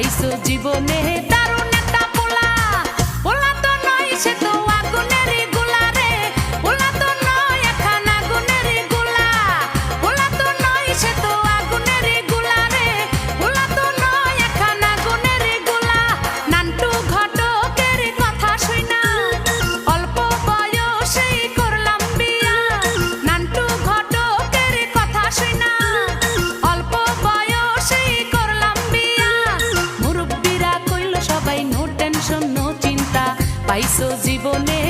পাইছো জীবনে দারুণ একটা পোলা। পোলা তো নয় সে তো আগুনেরই গোলা রে, পোলা তো নয় এখন আগুনেরই গোলা। পোলা তো নয় সে তো আগুনেরই গোলা রে, পোলা তো নয় এখন আগুনেরই গোলা। নান্টু ঘটকের কথা শুইনা অল্প বয়সেই করলাম বিয়া। নান্টু ঘটকের কথা শুইনা অল্প বয়সেই করলাম বিয়া। মুরব্বিরা কইল সবাই নো টেনশন নো চিন্তা, পাইছো জীবনে